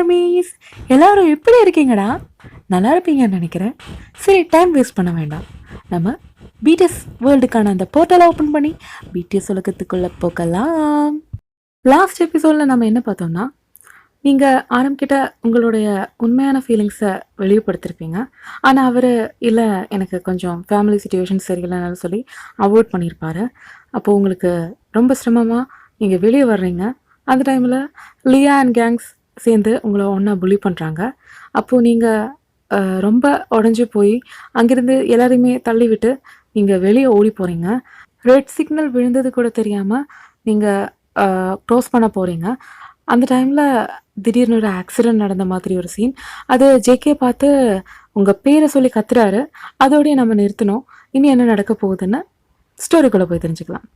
மாமீஸ், எல்லாரும் எப்படி இருக்கீங்கடா? நல்லா இருப்பீங்கன்னு நினைக்கிறேன். சரி, டைம் வேஸ்ட் பண்ண வேண்டாம். நம்ம பிடிஎஸ் வேர்ல்டுக்கான அந்த போர்ட்டலை ஓப்பன் பண்ணி பிடிஎஸ் உலகத்துக்குள்ளே போகலாம். லாஸ்ட் எபிசோடில் நம்ம என்ன பார்த்தோம்னா, நீங்கள் ஆரம்பிக்கிட்ட உங்களுடைய உண்மையான ஃபீலிங்ஸை வெளிப்படுத்திருப்பீங்க. ஆனால் அவர் இல்லை, எனக்கு கொஞ்சம் ஃபேமிலி சுச்சுவேஷன் சரியில்லைன்னு சொல்லி அவாய்ட் பண்ணியிருப்பார். அப்போது உங்களுக்கு ரொம்ப சிரமமாக நீங்கள் வெளியே வர்றீங்க. அந்த டைமில் லியா அண்ட் கேங்ஸ் சேர்ந்து உங்களை ஒன்றா புலி பண்ணுறாங்க. அப்போது நீங்கள் ரொம்ப உடஞ்சி போய் அங்கேருந்து எல்லாரையுமே தள்ளிவிட்டு நீங்கள் வெளியே ஓடி போகிறீங்க. ரெட் சிக்னல் விழுந்தது கூட தெரியாமல் நீங்கள் க்ரோஸ் பண்ண போகிறீங்க. அந்த டைமில் திடீர்னு ஒரு ஆக்சிடெண்ட் நடந்த மாதிரி ஒரு சீன். அது ஜேகே பார்த்து உங்கள் பேரை சொல்லி கத்துறாரு. அதோடய நம்ம நிறுத்தணும். இனி என்ன நடக்க போகுதுன்னு ஸ்டோரிக்குள்ளே போய் தெரிஞ்சுக்கலாம்.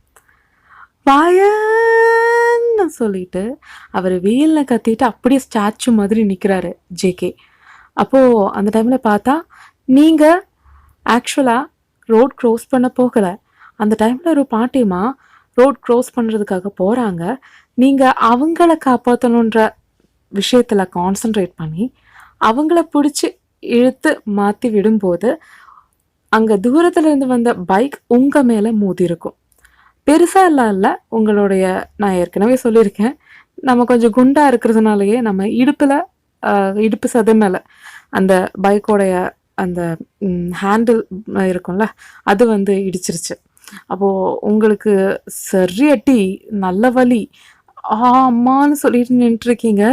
வாயன்னு சொல்லிட்டு அவர் வெயிலில் கத்திட்டு அப்படியே ஸ்டாச்சு மாதிரி நிற்கிறாரு ஜேகே. அப்போது அந்த டைமில் பார்த்தா நீங்கள் ஆக்சுவலாக ரோட் க்ராஸ் பண்ண போகலை. அந்த டைமில் ஒரு பாட்டியம்மா ரோட் க்ராஸ் பண்ணுறதுக்காக போகிறாங்க. நீங்கள் அவங்கள காப்பாற்றணுன்ற விஷயத்தில் கான்சன்ட்ரேட் பண்ணி அவங்கள பிடிச்சி இழுத்து மாற்றி விடும்போது அங்கே தூரத்துலேருந்து வந்த பைக் உங்கள் மேலே மோதிருக்கும். பெருசாக இல்லை, உங்களுடைய, நான் ஏற்கனவே சொல்லியிருக்கேன், நம்ம கொஞ்சம் குண்டாக இருக்கிறதுனாலயே நம்ம இடுப்பு சதை மேலே அந்த பைக்கோடைய அந்த ஹேண்டில் இருக்கும்ல, அது வந்து இடிச்சிருச்சு. அப்போது உங்களுக்கு சரியட்டி நல்ல வலி, அம்மான்னு சொல்லிட்டு நின்றுருக்கீங்க.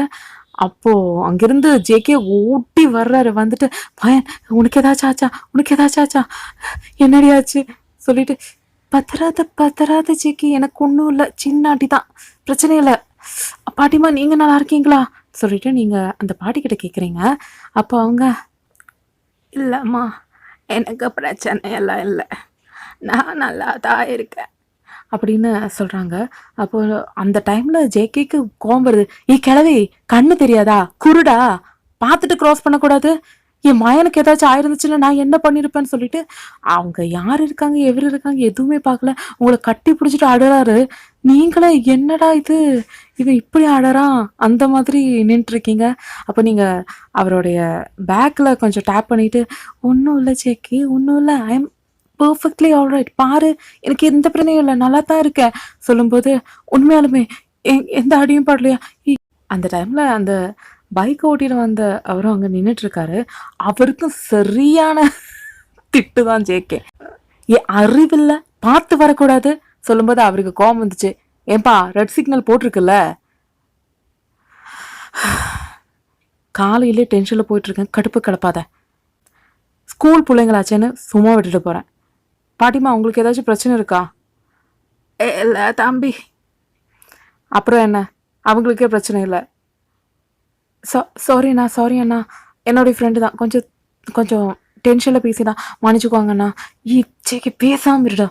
அப்போது அங்கேருந்து ஜேகே ஓட்டி வர்றாரு. வந்துட்டு, பயன் உனக்கு ஏதாச்சும் ஆச்சா, உனக்கு ஏதாச்சும் ஆச்சா, என்னடியாச்சு சொல்லிட்டு, பத்தராத ஜேகே, எனக்கு ஒன்றும் இல்லை, சின்ன அடி தான், பிரச்சனை இல்லை. பாட்டிமா நீங்கள் நல்லா இருக்கீங்களா சொல்லிட்டு நீங்கள் அந்த பாட்டிக்கிட்ட கேட்குறீங்க. அப்போ அவங்க, இல்லைம்மா, எனக்கு பிரச்சனை எல்லாம் இல்லை, நான் நல்லா தான் இருக்கேன் அப்படின்னு சொல்கிறாங்க. அப்போது அந்த டைமில் ஜேகேக்கு கோவம் வருது. கிழவி, கண்ணு தெரியாதா, குருடா, பார்த்துட்டு க்ராஸ் பண்ணக்கூடாது, என் மயனுக்கு ஏதாச்சும் ஆயிருந்துச்சுன்னா நான் என்ன பண்ணியிருப்பேன்னு சொல்லிட்டு அவங்க யார் இருக்காங்க எவர் இருக்காங்க எதுவுமே பார்க்கல, உங்களை கட்டி பிடிச்சிட்டு அழறாரு. நீங்களே என்னடா இவன் இப்படி அழறான் அந்த மாதிரி நின்றுருக்கீங்க. அப்போ நீங்கள் அவருடைய பேக்கில் கொஞ்சம் டேப் பண்ணிவிட்டு, ஒன்றும் இல்லை ஜேகே, ஒன்றும் இல்லை, ஐ எம் பர்ஃபெக்ட்லி ஆல்ரைட், பாரு எனக்கு எந்த பிரச்சனையும் இல்லை, நல்லா தான் இருக்கேன் சொல்லும்போது, உண்மையாலுமே எந்த அடியும் பாடலையா? அந்த டைமில் அந்த பைக் ஓட்டிட்டு வந்த அவரும் அங்கே நின்றுட்டுருக்காரு. அவருக்கும் சரியான திட்டு தான் ஜேகே. அறிவில்லை, பார்த்து வரக்கூடாது சொல்லும்போது அவருக்கு கோபம் வந்துச்சு. ஏன்பா, ரெட் சிக்னல் போட்டிருக்குல்ல, காலையிலே டென்ஷனில் போயிட்டுருக்கேன், கடுப்பு கிடப்பாத, ஸ்கூல் பிள்ளைங்களாச்சேன்னு சும்மா விட்டுட்டு போகிறேன். பாட்டிமா, உங்களுக்கு ஏதாச்சும் பிரச்சனை இருக்கா? இல்லை தம்பி. அப்புறம் என்ன, அவங்களுக்கே பிரச்சனை இல்லை. சாரி அண்ணா, என்னுடைய ஃப்ரெண்டு தான், கொஞ்சம் டென்ஷனில் பேசிதான், மன்னிச்சுக்கோங்கண்ணா. சேக்கி பேசாமல் இருடா,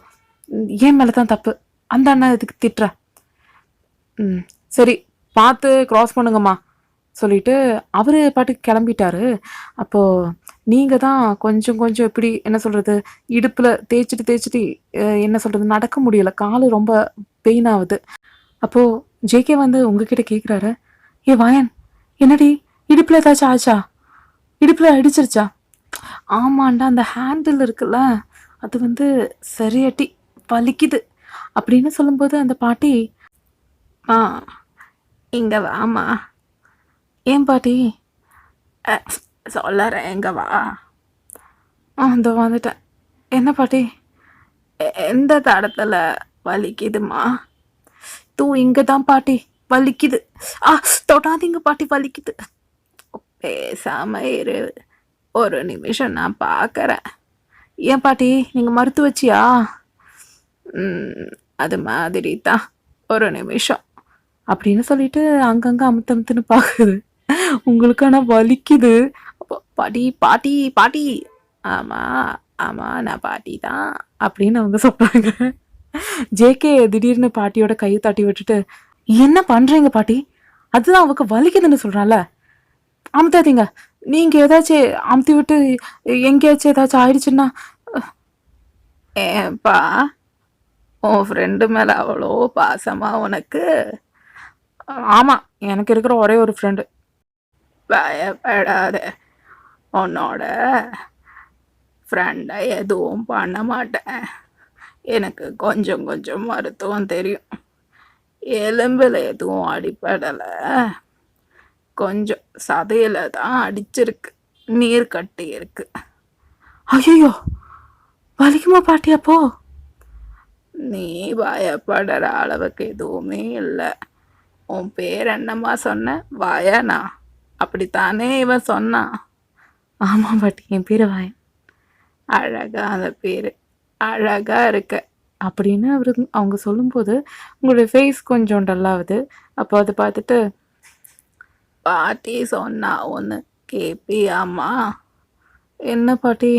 ஏன் மேலே தான் தப்பு, அந்த அண்ணா இதுக்கு திட்டுற. சரி, பார்த்து க்ராஸ் பண்ணுங்கம்மா சொல்லிட்டு அவர் பாட்டுக்கு கிளம்பிட்டாரு. அப்போது நீங்கள் தான் கொஞ்சம் இப்படி என்ன சொல்கிறது, இடுப்பில் தேய்ச்சிட்டு என்ன சொல்கிறது, நடக்க முடியலை, காலு ரொம்ப பெயின் ஆகுது. அப்போது ஜேகே வந்து உங்ககிட்ட கேட்குறாரு, வாயன், என்னடி இடுப்பில் ஏதாச்சும் ஆச்சா, இடுப்பில் அடிச்சிருச்சா? ஆமாண்டா, அந்த ஹேண்டில் இருக்குல்ல, அது வந்து சரியட்டி வலிக்குது அப்படின்னு சொல்லும்போது அந்த பாட்டி, இங்கே வாமா. ஏன் பாட்டி? சொல்லறேன், எங்க வா. இதோ வந்துட்டேன். என்ன பாட்டி, எந்த தடத்தில் வலிக்குதுமா? இங்கே தான் பாட்டி வலிக்குது. தொடாதீங்க பாட்டி, வலிக்குது. பேசாம இரு, ஒரு நிமிஷம் நான் பார்க்குறேன். ஏன் பாட்டி, நீங்கள் மறுத்து வச்சியா? அது மாதிரி தான், ஒரு நிமிஷம் அப்படின்னு சொல்லிட்டு அங்கங்கே அமுத்துன்னு பார்க்குது. உங்களுக்கு ஆனால் வலிக்குது. பாட்டி, ஆமாம் நான் பாட்டி தான் அப்படின்னு அவங்க சொல்கிறாங்க. ஜேகே திடீர்னு பாட்டியோட கையை தட்டி விட்டுட்டு, என்ன பண்ணுறீங்க பாட்டி, அதுதான் அவருக்கு வலிக்குதுன்னு சொல்கிறான்ல, அமுத்தாதீங்க, நீங்கள் ஏதாச்சும் அமுத்தி விட்டு எங்கேயாச்சும் ஏதாச்சும் ஆயிடுச்சுன்னா. ஏப்பா, உன் ஃப்ரெண்டு மேலே அவ்வளோ பாசமா உனக்கு? ஆமாம், எனக்கு இருக்கிற ஒரே ஒரு ஃப்ரெண்டு. பயப்படாத, உன்னோட ஃப்ரெண்டை எதுவும் பண்ண மாட்டேன். எனக்கு கொஞ்சம் கொஞ்சம் மருத்துவம் தெரியும். எலும்பில் எதுவும் அடிப்படலை, கொஞ்சம் சதையில தான் அடிச்சிருக்கு, நீர் கட்டி இருக்கு. ஐயோ, வலிக்குமா பாட்டி அப்போ? நீ பயப்படுற அளவுக்கு எதுவுமே இல்லை. உன் பேர் என்னம்மா சொன்ன? வயனா? அப்படித்தானே இவன் சொன்னான். ஆமாம் பாட்டி, என் பேர் வாயன். அழகா அந்த பேர், அழகா இருக்க அப்படின்னு அவங்க சொல்லும்போது உங்களுடைய ஃபேஸ் கொஞ்சம் டல்லாகுது. அப்போ அதை பார்த்துட்டு, பாட்டி சொன்னா ஒன்று கேப்பியாம்மா? என்ன பாட்டி,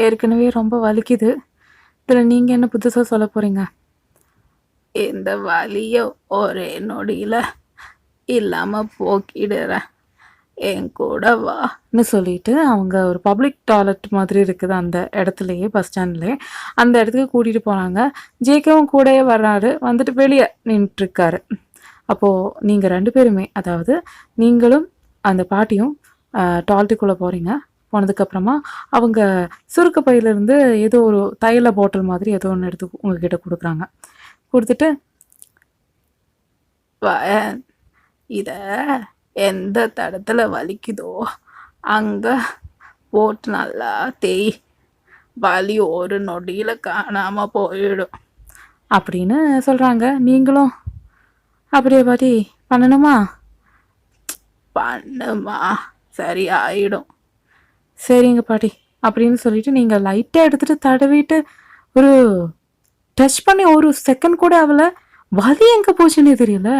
ஏற்கனவே ரொம்ப வலிக்குது, இதில் நீங்கள் என்ன புதுசாக சொல்ல போகிறீங்க? இந்த வலியை ஒரே நொடியில் இல்லாமல் போக்கிடுறேன், என் கூட வான்னு சொல்லிட்டு அவங்க ஒரு பப்ளிக் டாய்லெட் மாதிரி இருக்குது அந்த இடத்துலையே, பஸ் ஸ்டாண்ட்லேயே. அந்த இடத்துக்கு கூட்டிகிட்டு போனாங்க. ஜேகேவும் கூடயே வர்றாரு, வந்துட்டு வெளியே நின்றுட்டுருக்காரு. அப்போது நீங்கள் 2 பேருமே, அதாவது நீங்களும் அந்த பாட்டியும் டாய்லெட்டுக்குள்ளே போகிறீங்க. போனதுக்கப்புறமா அவங்க சுருக்கு பையிலேருந்து ஏதோ ஒரு தைல பாட்டில் மாதிரி ஏதோ ஒன்று எடுத்து உங்ககிட்ட கொடுக்குறாங்க. கொடுத்துட்டு, இத எந்த தடத்துல வலிக்குதோ அங்கே போட்டு நல்லா தேய், வலி ஒரு நொடியில் காணாமல் போயிடும் அப்படின்னு சொல்கிறாங்க. நீங்களும் அப்படியே பாட்டி பண்ணணுமா? பண்ணுமா, சரி ஆயிடும். சரிங்க பாட்டி அப்படின்னு சொல்லிட்டு நீங்கள் லைட்டாக எடுத்துகிட்டு தடவிட்டு ஒரு டச் பண்ணி ஒரு செகண்ட் கூட ஆகலை, வலி எங்கே போச்சுன்னே தெரியல,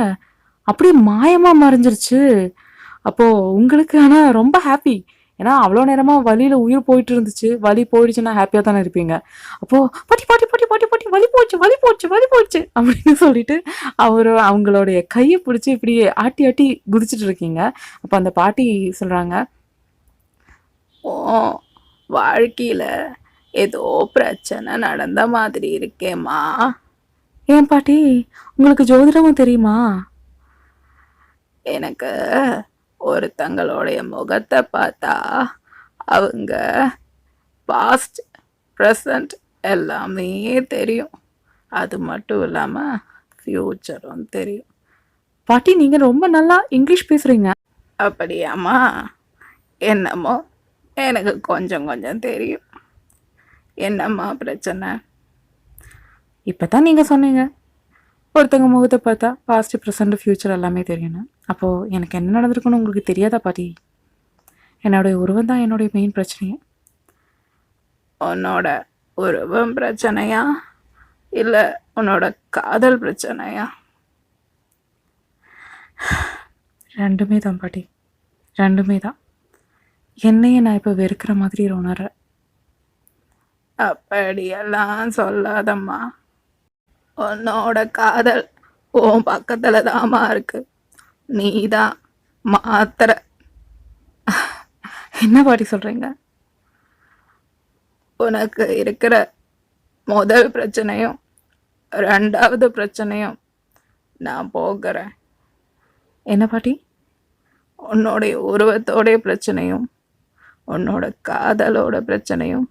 அப்படியே மாயமாக மறைஞ்சிருச்சு. அப்போது உங்களுக்கு ஆனால் ரொம்ப ஹாப்பி, ஏன்னா அவ்வளோ நேரமாக வலியில் உயிர் போயிட்டு இருந்துச்சு. வலி போயிடுச்சுன்னா ஹாப்பியாக தானே இருப்பீங்க. அப்போது பாட்டி பாட்டி பாட்டி பாட்டி பாட்டி வலி போச்சு வலி போச்சு வலி போச்சு அப்படின்னு சொல்லிட்டு அவங்களுடைய கையை பிடிச்சி இப்படி ஆட்டி ஆட்டி குதிச்சுட்டு இருக்கீங்க. அப்போ அந்த பாட்டி சொல்கிறாங்க, ஓ வாழ்க்கையில் ஏதோ பிரச்சனை நடந்த மாதிரி இருக்கேம்மா. ஏன் பாட்டி, உங்களுக்கு ஜோதிடமும் தெரியுமா? எனக்கு ஒருத்தங்களுடைய முகத்தை பார்த்தா அவங்க பாஸ்ட் ப்ரெசண்ட் எல்லாமே தெரியும். அது மட்டும் இல்லாமல் ஃப்யூச்சரும் தெரியும். பாட்டி, நீங்கள் ரொம்ப நல்லா இங்கிலீஷ் பேசுகிறீங்க. அப்படியாம்மா? என்னமோ எனக்கு கொஞ்சம் கொஞ்சம் தெரியும். என்னம்மா பிரச்சனை? இப்போ தான் நீங்கள் சொன்னீங்க ஒருத்தவங்க முகத்தை பார்த்தா பாஸ்ட் ப்ரெசண்ட் ஃப்யூச்சர் எல்லாமே தெரியணும். அப்போது எனக்கு என்ன நடந்திருக்குன்னு உங்களுக்கு தெரியாதா பாட்டி? என்னுடைய உருவம் தான் என்னுடைய மெயின் பிரச்சனையே. உன்னோட உருவம் பிரச்சனையா இல்லை உன்னோட காதல் பிரச்சனையா? ரெண்டுமே தான் பாட்டி, ரெண்டுமே தான். என்னையே நான் இப்போ வெறுக்கிற மாதிரி உணர்றேன். அப்படியெல்லாம் சொல்லாதம்மா. உன்னோட காதல் உன் பக்கத்தில் தாம்மா இருக்கு, நீ தான் மாத்திர. என்ன பாட்டி சொல்கிறீங்க? உனக்கு இருக்கிற முதல் பிரச்சனையும் 2வது பிரச்சனையும் நான் போகிறேன். என்ன பாட்டி? உன்னோடைய உருவத்தோடைய பிரச்சனையும் உன்னோட காதலோட பிரச்சனையும்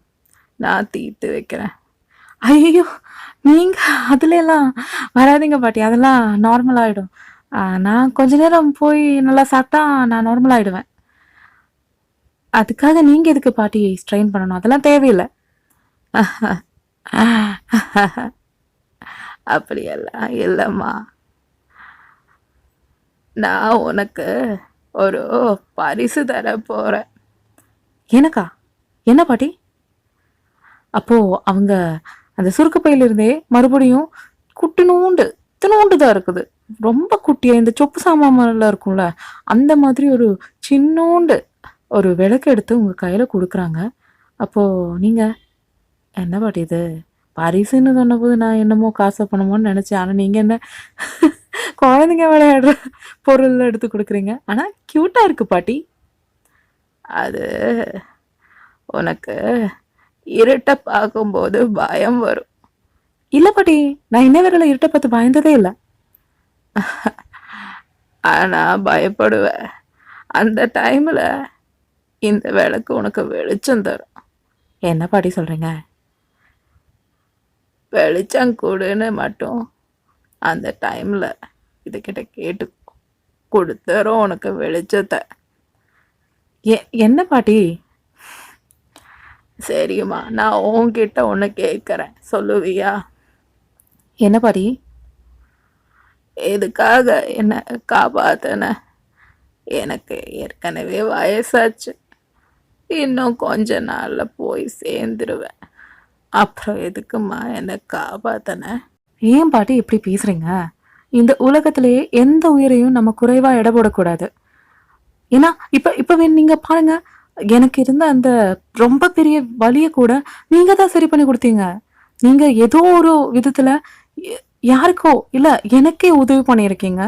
நான் தீர்த்து வைக்கிறேன். ஐயோ, நீங்கள் அதுலலாம் வராதிங்க பாட்டி, அதெல்லாம் நார்மல் ஆகிடும். நான் கொஞ்ச நேரம் போய் நல்லா சாப்பிட்டா நான் நார்மல் ஆகிடுவேன். அதுக்காக நீங்கள் எதுக்கு பாட்டி ஸ்ட்ரெயின் பண்ணணும்? அதெல்லாம் தேவையில்லை. அப்படியெல்லாம் இல்லைம்மா. நான் உனக்கு ஒரு பரிசு தர போகிறேன். எனக்கா? என்ன பாட்டி? அப்போது அவங்க அந்த சுருக்கப்பையிலிருந்தே மறுபடியும் குட்டினூண்டு இத்தினூண்டு தான் இருக்குது, ரொம்ப குட்டியாக, இந்த சொப்பு சாமான்லாம் இருக்கும்ல அந்த மாதிரி ஒரு சின்னோண்டு ஒரு விளக்கு எடுத்து உங்கள் கையில் கொடுக்குறாங்க. அப்போது நீங்கள், என்ன பாட்டி இது பரிசுன்னு சொன்னபோது நான் என்னமோ காசை பண்ணமோன்னு நினச்சேன். ஆனால் நீங்கள் என்ன குழந்தைங்க விளையாடுற பொருள் எடுத்து கொடுக்குறீங்க. ஆனால் க்யூட்டாக இருக்குது பாட்டி. அது உனக்கு இருட்டை பார்க்கும்போது பயம் வரும். இல்லை பாட்டி, நான் இன்ன வரையில் இருட்டை பார்த்து பயந்ததே இல்லை. ஆனால் பயப்படுவேன். அந்த டைமில் இந்த விளக்கு உனக்கு வெளிச்சம் தரும். என்ன பாட்டி சொல்கிறீங்க? வெளிச்சம் கொடுன்னு மட்டும் அந்த டைமில் இதுக்கிட்ட கேட்டு கொடுத்துரும் உனக்கு வெளிச்சத்தை. என்ன பாட்டி? சரிம்மா, நான் உன்கிட்ட ஒன்று கேட்குறேன், சொல்லுவியா? என்ன பாட்டி? எதுக்காக என்னை காப்பாத்தின? எனக்கு ஏற்கனவே வயசாச்சு, இன்னும் கொஞ்ச நாளில் போய் சேர்ந்துருவேன். அப்புறம் எதுக்குமா என்னை காப்பாத்தின? ஏன் பாட்டி இப்படி பேசுகிறீங்க? இந்த உலகத்திலேயே எந்த உயிரையும் நம்ம குறைவாக எடை போடக்கூடாது. ஏன்னா இப்போ நீங்கள் பாருங்க, எனக்கு இருந்த அந்த ரொம்ப பெரிய வலியை கூட நீங்கள் தான் சரி பண்ணி கொடுத்தீங்க. நீங்கள் ஏதோ ஒரு விதத்தில் யாருக்கோ இல்லை எனக்கே உதவி பண்ணியிருக்கீங்க.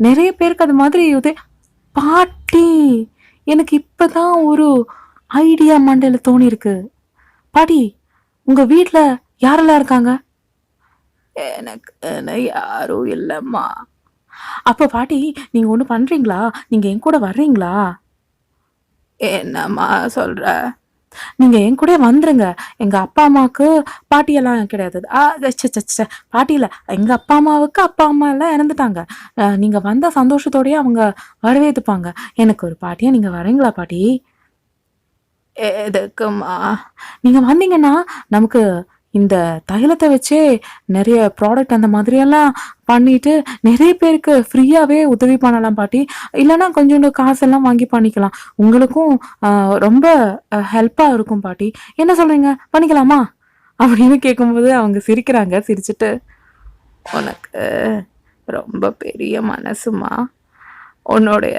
நிறைய பேருக்கு அது மாதிரி உதவி. பாட்டி, எனக்கு இப்போதான் ஒரு ஐடியா மண்டையில் தோணியிருக்கு. பாட்டி, உங்கள் வீட்டில் யாரெல்லாம் இருக்காங்க? எனக்கு யாரும் இல்லைம்மா. அப்போ பாட்டி, நீங்கள் ஒன்று பண்ணுறீங்களா? நீங்கள் என் கூட வர்றீங்களா? என்னம்மா சொல்கிற? நீங்கள் என் கூட வந்துருங்க. எங்கள் அப்பா அம்மாவுக்கு பாட்டியெல்லாம் கிடையாது. பாட்டி இல்லை, எங்கள் அப்பா அம்மாவுக்கு அப்பா அம்மா எல்லாம் இறந்துட்டாங்க. நீங்கள் வந்த சந்தோஷத்தோடயே அவங்க வரவேற்றுப்பாங்க. எனக்கு ஒரு பாட்டியாக நீங்கள் வரீங்களா பாட்டி? எதுக்குமா? நீங்கள் வந்தீங்கன்னா நமக்கு இந்த தைலத்தை வச்சே நிறைய ப்ராடக்ட் அந்த மாதிரியெல்லாம் பண்ணிட்டு நிறைய பேருக்கு ஃப்ரீயாகவே உதவி பண்ணலாம் பாட்டி. இல்லைன்னா கொஞ்சோண்டு காசெல்லாம் வாங்கி பண்ணிக்கலாம். உங்களுக்கும் ரொம்ப ஹெல்ப்பாக இருக்கும் பாட்டி. என்ன சொல்கிறீங்க, பண்ணிக்கலாமா அப்படின்னு கேட்கும்போது அவங்க சிரிக்கிறாங்க. சிரிச்சுட்டு, உனக்கு ரொம்ப பெரிய மனசுமா. உன்னுடைய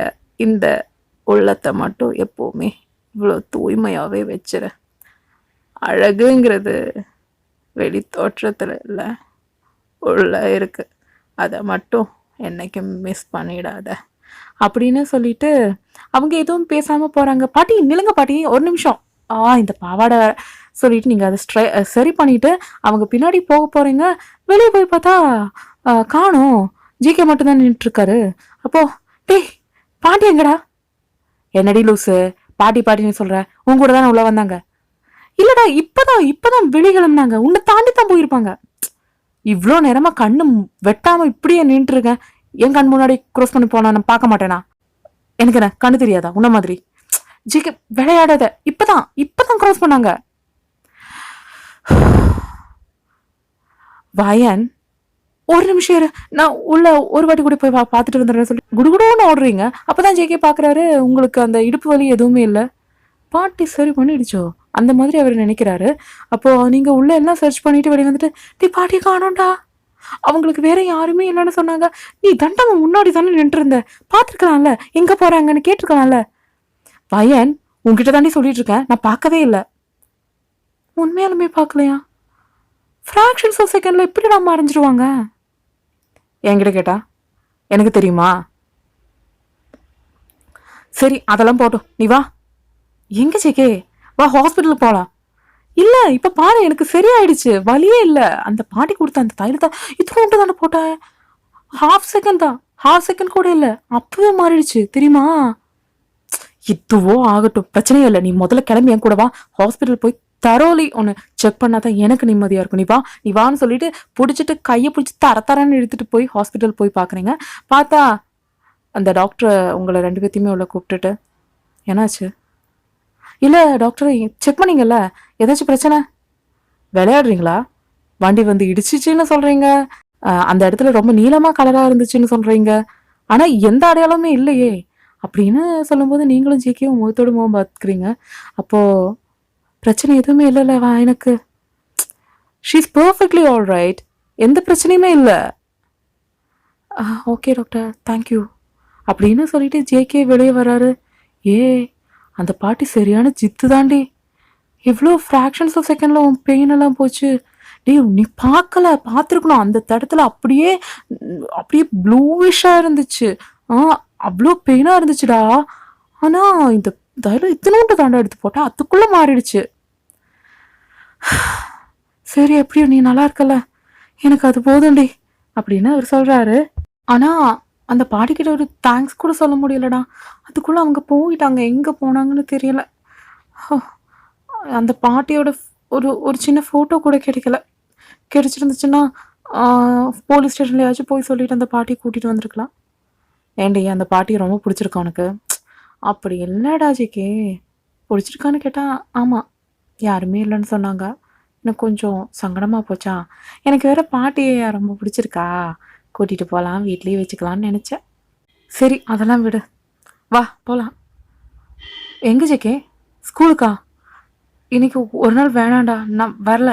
இந்த உள்ளத்தை மட்டும் எப்போவுமே இவ்வளோ தூய்மையாகவே வச்சிரு. அழகுங்கிறது வெளி தோற்றத்தில் இல்லை, உள்ள இருக்கு. அதை மட்டும் என்னைக்கும் மிஸ் பண்ணிடாத அப்படின்னு சொல்லிட்டு அவங்க எதுவும் பேசாமல் போகிறாங்க. பாட்டி நில்லுங்க பாட்டி, ஒரு நிமிஷம். இந்த பாவாடை சொல்லிட்டு நீங்கள் அதை சரி பண்ணிட்டு அவங்க பின்னாடி போக போகிறீங்க. வெளியே போய் பார்த்தா காணும், ஜிகே மட்டும்தான் நின்றுட்டுருக்காரு. அப்போ டேய் பாட்டி எங்கடா? என்னடி லூஸு, பாட்டி பாட்டின்னு சொல்கிற? உங்க கூட தானே உள்ள வந்தாங்க. இல்லடா, இப்பதான் வெளிக்கிளம்புனாங்க. உன்னை தாண்டி தான் போயிருப்பாங்க. இவ்வளோ நேரமா கண்ணு வெட்டாம இப்படியே நின்றுட்டு இருக்கேன். என் கண் முன்னாடி க்ரோஸ் பண்ணி போனா நான் பார்க்க மாட்டேனா? எனக்கு என்ன கண்ணு தெரியாதா உன்ன மாதிரி? ஜிகே விளையாடாத. இப்பதான் க்ரோஸ் பண்ணாங்க. வயன், ஒரு நிமிஷம் இரு, நான் உள்ள ஒரு வாட்டி கூட போய் பார்த்துட்டு வந்துடுறேன் சொல்லி குடுகுடுன்னு ஓடுறீங்க. அப்பதான் ஜேகே பாக்குறாரு, உங்களுக்கு அந்த இடுப்பு வலி எதுவுமே இல்லை. பாட்டி சரி பண்ணிடுச்சோ அந்த மாதிரி அவர் நினைக்கிறாரு. அப்போ நீங்க உள்ள எல்லாம் சர்ச் பண்ணிட்டு வெளியே வந்துட்டு, நீ பாட்டி காணோண்டா, அவங்களுக்கு வேற யாருமே இல்லைன்னு சொன்னாங்க. நீ தண்டமா முன்னாடி தானே நின்று இருந்த, பாத்துருக்கலாம்ல எங்க போறாங்கன்னு கேட்டிருக்கலாம்ல. வயன், உங்ககிட்ட தாண்டி சொல்லிட்டு இருக்கேன், நான் பார்க்கவே இல்லை. உண்மையாலுமே பார்க்கலையா? ஃப்ராக்ஷன்ஸ் ஆஃப் செகண்ட்ல எப்படி நம்ம மறைஞ்சிருவாங்க? என்கிட்ட கேட்டா எனக்கு தெரியுமா? சரி அதெல்லாம் போட்டோம், நீ வா. எங்க ஜேகே, வா ஹாஸ்பிட்டலுக்கு போகலாம். இல்லை இப்போ பாரு, எனக்கு சரியாயிடுச்சு, வலியே இல்லை. அந்த பாட்டி கொடுத்த அந்த தைலத்தை இத்தனை தானே போட்டேன். ஹாஃப் செகண்ட் கூட இல்லை, அப்பவே மாறிடுச்சு தெரியுமா? இதுவோ ஆகட்டும், பிரச்சனையே இல்லை. நீ முதல்ல கிளம்பி என் கூட வா. ஹாஸ்பிட்டல் போய் தரோலி ஒன்று செக் பண்ணாதான் எனக்கு நிம்மதியாக இருக்கும். நீ வான்னு சொல்லிட்டு பிடிச்சிட்டு கையை பிடிச்சி தரன்னு இழுத்துட்டு போய் ஹாஸ்பிட்டல் போய் பார்க்குறீங்க. பார்த்தா அந்த டாக்டரை உங்களை 2 பேர்த்தையுமே உள்ள கூப்பிட்டுட்டு, என்னாச்சு? இல்லை டாக்டர், செக் பண்ணீங்கல்ல, ஏதாச்சும் பிரச்சனை? விளையாடுறீங்களா? வண்டி வந்து இடிச்சிச்சின்னு சொல்கிறீங்க, அந்த இடத்துல ரொம்ப நீளமாக கலராக இருந்துச்சுன்னு சொல்கிறீங்க, ஆனால் எந்த அடையாளமே இல்லையே அப்படின்னு சொல்லும்போது நீங்களும் ஜிகேவும் முகத்தோடு முகம் பார்த்துக்கிறீங்க. அப்போது பிரச்சனை எதுவுமே இல்லைல்ல எனக்கு? ஷீஸ் பர்ஃபெக்ட்லி ஆல் ரைட், எந்த பிரச்சனையுமே இல்லை. ஓகே டாக்டர், தேங்க்யூ அப்படின்னு சொல்லிட்டு ஜேகே வெளியே வராரு. அந்த பாட்டி சரியான ஜித்து தாண்டி. எவ்வளோ ஃப்ராக்ஷன்ஸ் ஆஃப் செகண்டில் உன் பெயின் எல்லாம் போச்சு. நீ பார்த்துருக்கணும். அந்த இடத்துல அப்படியே ப்ளூவிஷாக இருந்துச்சு. அவ்வளோ பெயினாக இருந்துச்சுடா. ஆனால் இந்த தைலம் இத்தனோண்டு தாண்டா எடுத்து போட்டால் அதுக்குள்ளே மாறிடுச்சு. சரி, எப்படியோ நீ நல்லா இருக்கல, எனக்கு அது போதும்டி அப்படின்னு அவர் சொல்கிறாரு. ஆனால் அந்த பாட்டிக்கிட்ட ஒரு தேங்க்ஸ் கூட சொல்ல முடியலடா. அதுக்குள்ள அவங்க போயிட்டாங்க. எங்க போனாங்கன்னு தெரியல. ஹோ! அந்த பாட்டியோட ஒரு ஒரு சின்ன ஃபோட்டோ கூட கிடைக்கல. கிடைச்சிருந்துச்சுன்னா, ஆ போலீஸ் ஸ்டேஷன்லயாச்சும் போய் சொல்லிட்டு அந்த பாட்டிய கூட்டிட்டு வந்திருக்கலாம். ஏன்டி அந்த பாட்டிய ரொம்ப புடிச்சிருக்கா உனக்கு? அப்படி இல்லடா ஜிகே. புடிச்சிருக்கான்னு கேட்டா, ஆமா. யாருமே இல்லன்னு சொன்னாங்க. எனக்கு கொஞ்சம் சங்கடமா போச்சா, எனக்கு வேற பாட்டிய ரொம்ப பிடிச்சிருக்கா. கூட்டிட்டு போலாம், வீட்லயே வச்சுக்கலான்னு நெனச்சேன். சரி அதெல்லாம் விடு. வா போலாம். எங்க ஜிகே? ஸ்கூலுக்கா? இன்னைக்கு ஒரு நாள் வேணாம்டா. நான் வரல.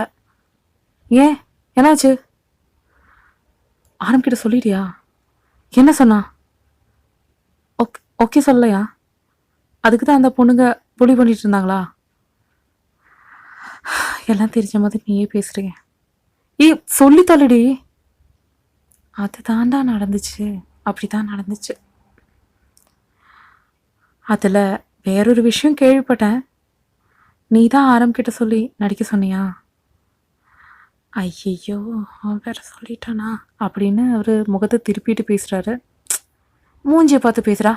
ஏன்? என்னாச்சு? ஆரம்பிக்கிட்ட சொல்லிட்டியா? என்ன சொன்னா? ஓகே சொல்லலையா? அதுக்கு தான் அந்த பொண்ணுங்க புலி பண்ணிட்டு இருந்தாங்களா? எல்லாம் தெரிஞ்ச மாதிரி நீயே பேசுறீங்க. ஏய் சொல்லி தள்ளுடி. அதுதான்டா நடந்துச்சு. அப்படிதான் நடந்துச்சு. அதுல வேறொரு விஷயம் கேள்விப்பட்டேன். நீ தான் ஆரம்பிக்கிட்ட சொல்லி நடிக்க சொன்னியா? ஐயையோ! அவன் வேற சொல்லிட்டானா? அப்படின்னு அவரு முகத்தை திருப்பிட்டு பேசுறாரு. மூஞ்சிய பார்த்து பேசுறா.